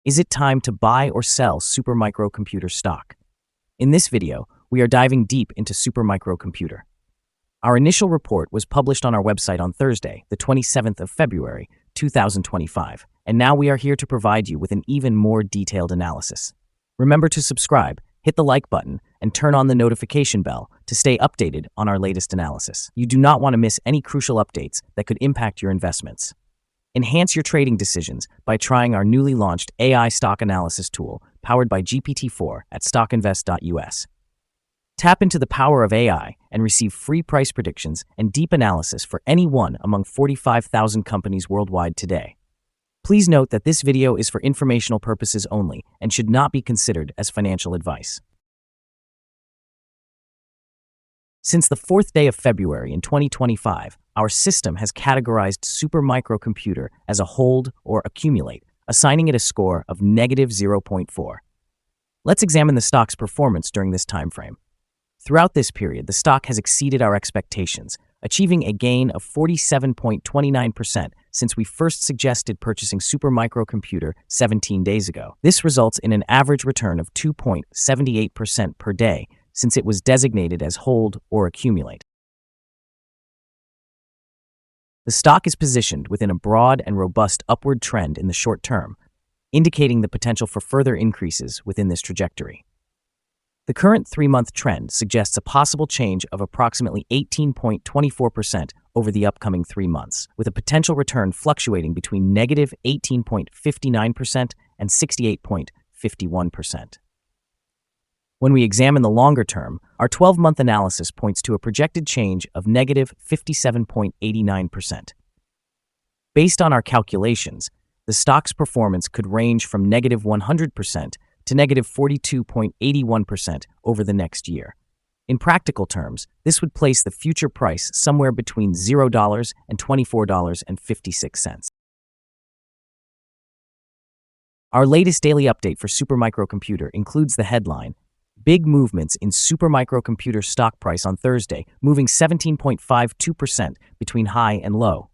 Is it time to buy or sell Supermicrocomputer stock? In this video, we are diving deep into Supermicrocomputer. Our initial report was published on our website on Thursday, the 27th of February, 2025, and now we are here to provide you with an even more detailed analysis. Remember to subscribe, hit the like button, and turn on the notification bell to stay updated on our latest analysis. You do not want to miss any crucial updates that could impact your investments. Enhance your trading decisions by trying our newly launched AI stock analysis tool powered by GPT-4 at StockInvest.us. Tap into the power of AI and receive free price predictions and deep analysis for any one among 45,000 companies worldwide today. Please note that this video is for informational purposes only and should not be considered as financial advice. Since the 4th day of February in 2025, our system has categorized Supermicrocomputer as a hold or accumulate, assigning it a score of -0.4. Let's examine the stock's performance during this time frame. Throughout this period, the stock has exceeded our expectations, achieving a gain of 47.29% since we first suggested purchasing Supermicrocomputer 17 days ago. This results in an average return of 2.78% per day since it was designated as hold or accumulate. The stock is positioned within a broad and robust upward trend in the short term, indicating the potential for further increases within this trajectory. The current 3-month trend suggests a possible change of approximately 18.24% over the upcoming 3 months, with a potential return fluctuating between -18.59% and 68.51%. When we examine the longer term, our 12-month analysis points to a projected change of -57.89%. Based on our calculations, the stock's performance could range from -100% to -42.81% over the next year. In practical terms, this would place the future price somewhere between $0 and $24.56. Our latest daily update for Supermicrocomputer includes the headline, "Big movements in Supermicrocomputer stock price on Thursday, moving 17.52% between high and low."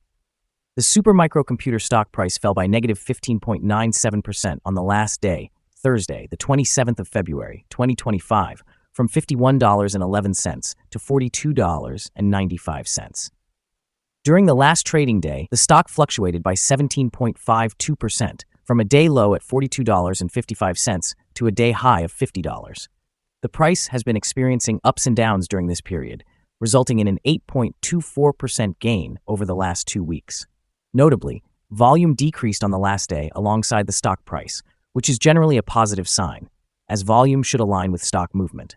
The Supermicrocomputer stock price fell by -15.97% on the last day, Thursday, the 27th of February, 2025, from $51.11 to $42.95. During the last trading day, the stock fluctuated by 17.52%, from a day low at $42.55 to a day high of $50. The price has been experiencing ups and downs during this period, resulting in an 8.24% gain over the last 2 weeks. Notably, volume decreased on the last day alongside the stock price, which is generally a positive sign, as volume should align with stock movement.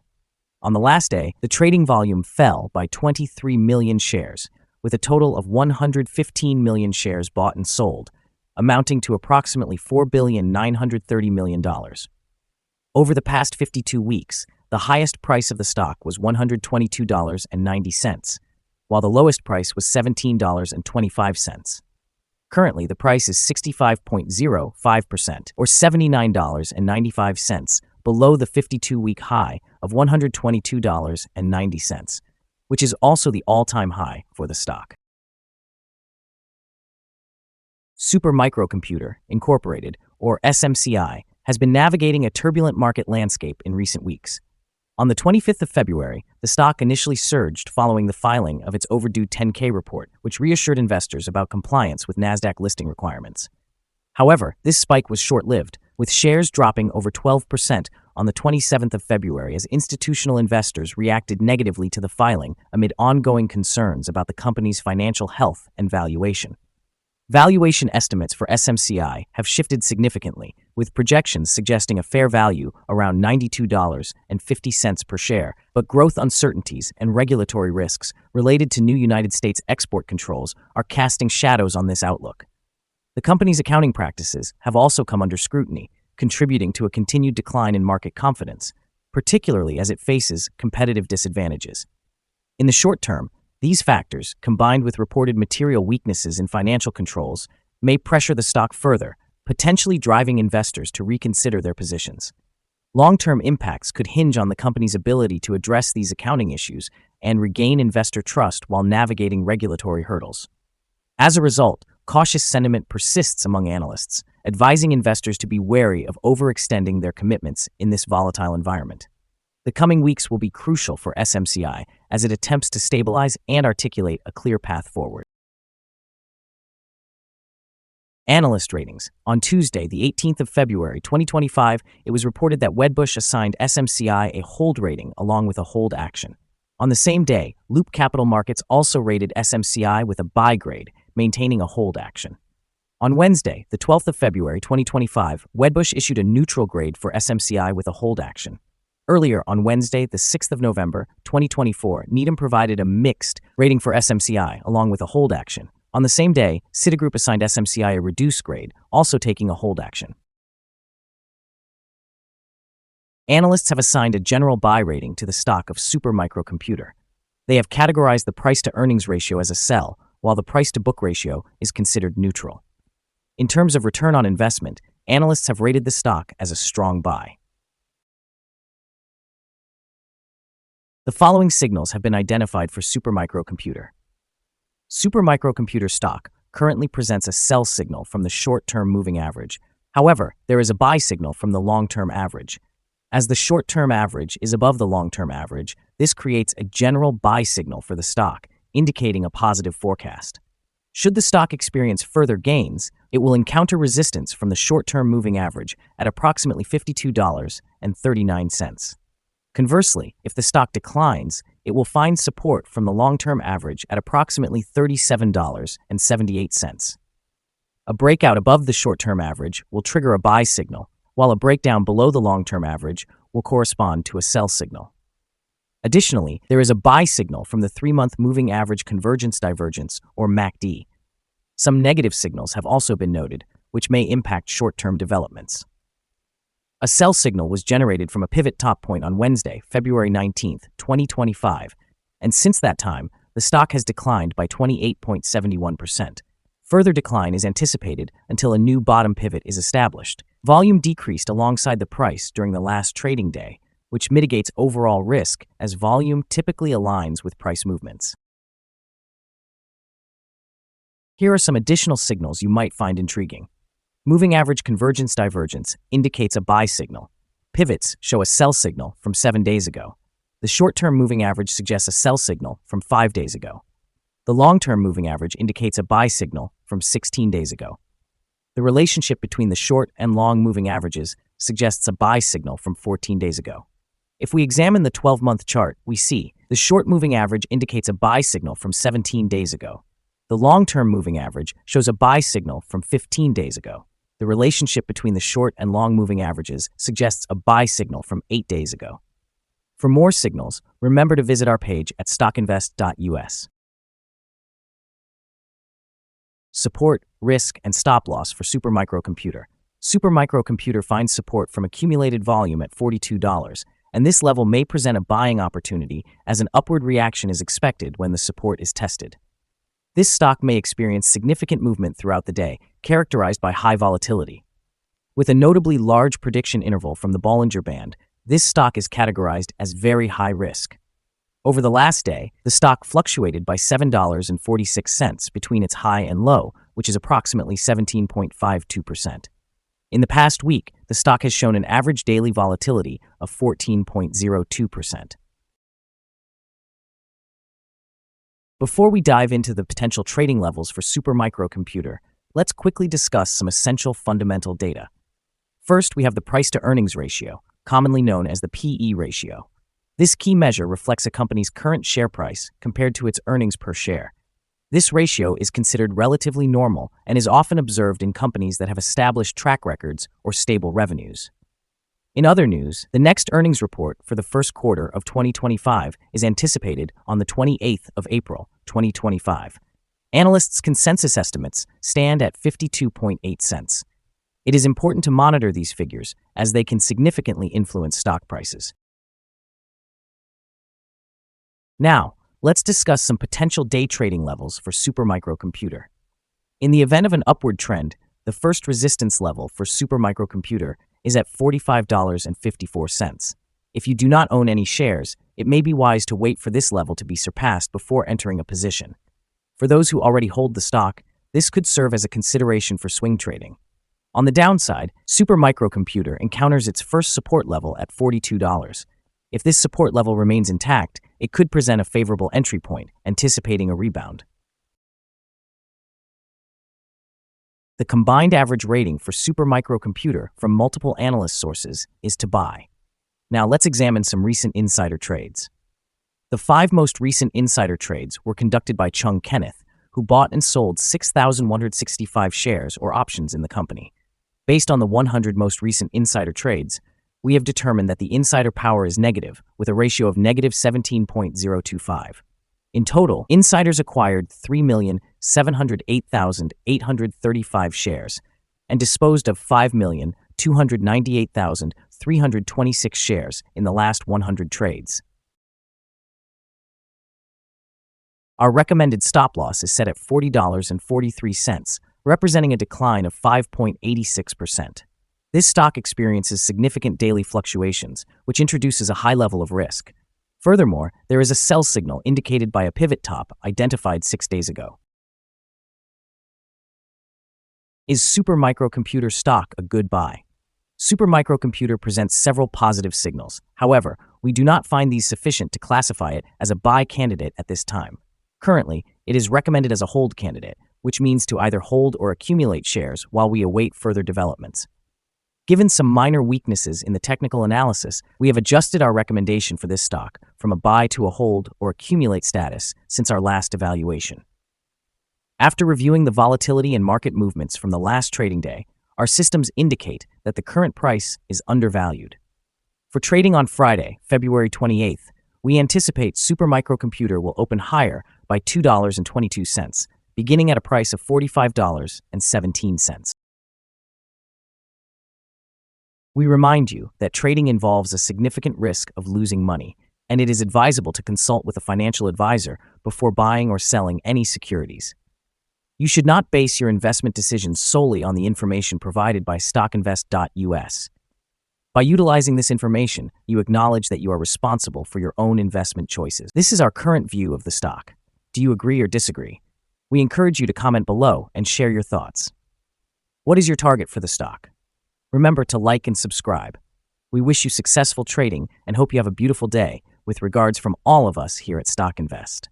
On the last day, the trading volume fell by 23 million shares, with a total of 115 million shares bought and sold, amounting to approximately $4,930,000,000. Over the past 52 weeks, the highest price of the stock was $122.90, while the lowest price was $17.25. Currently, the price is 65.05%, or $79.95, below the 52-week high of $122.90, which is also the all-time high for the stock. Supermicrocomputer, Incorporated, or SMCI, has been navigating a turbulent market landscape in recent weeks. On the 25th of February, the stock initially surged following the filing of its overdue 10K report, which reassured investors about compliance with NASDAQ listing requirements. However, this spike was short-lived, with shares dropping over 12% on the 27th of February as institutional investors reacted negatively to the filing amid ongoing concerns about the company's financial health and valuation. Valuation estimates for SMCI have shifted significantly, with projections suggesting a fair value around $92.50 per share, but growth uncertainties and regulatory risks related to new United States export controls are casting shadows on this outlook. The company's accounting practices have also come under scrutiny, contributing to a continued decline in market confidence, particularly as it faces competitive disadvantages. In the short term, these factors, combined with reported material weaknesses in financial controls, may pressure the stock further, potentially driving investors to reconsider their positions. Long-term impacts could hinge on the company's ability to address these accounting issues and regain investor trust while navigating regulatory hurdles. As a result, cautious sentiment persists among analysts, advising investors to be wary of overextending their commitments in this volatile environment. The coming weeks will be crucial for SMCI as it attempts to stabilize and articulate a clear path forward. Analyst ratings. On Tuesday, the 18th of February, 2025, it was reported that Wedbush assigned SMCI a hold rating along with a hold action. On the same day, Loop Capital Markets also rated SMCI with a buy grade, maintaining a hold action. On Wednesday, the 12th of February, 2025, Wedbush issued a neutral grade for SMCI with a hold action. Earlier on Wednesday, the 6th of November, 2024, Needham provided a mixed rating for SMCI along with a hold action. On the same day, Citigroup assigned SMCI a reduced grade, also taking a hold action. Analysts have assigned a general buy rating to the stock of Supermicro. They have categorized the price-to-earnings ratio as a sell, while the price-to-book ratio is considered neutral. In terms of return on investment, analysts have rated the stock as a strong buy. The following signals have been identified for Supermicro. Supermicro stock currently presents a sell signal from the short-term moving average. However, there is a buy signal from the long-term average. As the short-term average is above the long-term average, this creates a general buy signal for the stock, indicating a positive forecast. Should the stock experience further gains, it will encounter resistance from the short-term moving average at approximately $52.39. Conversely, if the stock declines, it will find support from the long-term average at approximately $37.78. A breakout above the short-term average will trigger a buy signal, while a breakdown below the long-term average will correspond to a sell signal. Additionally, there is a buy signal from the 3-month moving average convergence divergence, or MACD. Some negative signals have also been noted, which may impact short-term developments. A sell signal was generated from a pivot top point on Wednesday, February 19, 2025, and since that time, the stock has declined by 28.71%. Further decline is anticipated until a new bottom pivot is established. Volume decreased alongside the price during the last trading day, which mitigates overall risk as volume typically aligns with price movements. Here are some additional signals you might find intriguing. Moving average convergence divergence indicates a buy signal. Pivots show a sell signal from 7 days ago. The short-term moving average suggests a sell signal from 5 days ago. The long-term moving average indicates a buy signal from 16 days ago. The relationship between the short and long moving averages suggests a buy signal from 14 days ago. If we examine the 12-month chart, we see the short moving average indicates a buy signal from 17 days ago. The long-term moving average shows a buy signal from 15 days ago. The relationship between the short and long moving averages suggests a buy signal from 8 days ago. For more signals, remember to visit our page at StockInvest.us. Support, risk, and stop loss for Supermicro. Supermicro finds support from accumulated volume at $42, and this level may present a buying opportunity as an upward reaction is expected when the support is tested. This stock may experience significant movement throughout the day, characterized by high volatility. With a notably large prediction interval from the Bollinger Band, this stock is categorized as very high risk. Over the last day, the stock fluctuated by $7.46 between its high and low, which is approximately 17.52%. In the past week, the stock has shown an average daily volatility of 14.02%. Before we dive into the potential trading levels for Supermicro, let's quickly discuss some essential fundamental data. First, we have the price-to-earnings ratio, commonly known as the PE ratio. This key measure reflects a company's current share price compared to its earnings per share. This ratio is considered relatively normal and is often observed in companies that have established track records or stable revenues. In other news, the next earnings report for the first quarter of 2025 is anticipated on the 28th of April, 2025. Analysts' consensus estimates stand at 52.8 cents. It is important to monitor these figures as they can significantly influence stock prices. Now, let's discuss some potential day trading levels for Supermicro. In the event of an upward trend, the first resistance level for Supermicro is at $45.54. If you do not own any shares, it may be wise to wait for this level to be surpassed before entering a position. For those who already hold the stock, This could serve as a consideration for swing trading. On the downside, Supermicrocomputer encounters its first support level at $42. If this support level remains intact, it could present a favorable entry point, anticipating a rebound. The combined average rating for Supermicrocomputer from multiple analyst sources is to buy. Now let's examine some recent insider trades. The 5 most recent insider trades were conducted by Chung Kenneth, who bought and sold 6,165 shares or options in the company. Based on the 100 most recent insider trades, we have determined that the insider power is negative, with a ratio of negative 17.025. In total, insiders acquired 3,708,835 shares and disposed of 5,298,326 shares in the last 100 trades. Our recommended stop loss is set at $40.43, representing a decline of 5.86%. This stock experiences significant daily fluctuations, which introduces a high level of risk. Furthermore, there is a sell signal indicated by a pivot top identified 6 days ago. Is Supermicrocomputer stock a good buy? Supermicrocomputer presents several positive signals. However, we do not find these sufficient to classify it as a buy candidate at this time. Currently, it is recommended as a hold candidate, which means to either hold or accumulate shares while we await further developments. Given some minor weaknesses in the technical analysis, we have adjusted our recommendation for this stock from a buy to a hold or accumulate status since our last evaluation. After reviewing the volatility and market movements from the last trading day, our systems indicate that the current price is undervalued. For trading on Friday, February 28th, we anticipate Supermicrocomputer will open higher by $2.22, beginning at a price of $45.17. We remind you that trading involves a significant risk of losing money, and it is advisable to consult with a financial advisor before buying or selling any securities. You should not base your investment decisions solely on the information provided by StockInvest.us. By utilizing this information, you acknowledge that you are responsible for your own investment choices. This is our current view of the stock. Do you agree or disagree? We encourage you to comment below and share your thoughts. What is your target for the stock? Remember to like and subscribe. We wish you successful trading and hope you have a beautiful day, with regards from all of us here at StockInvest.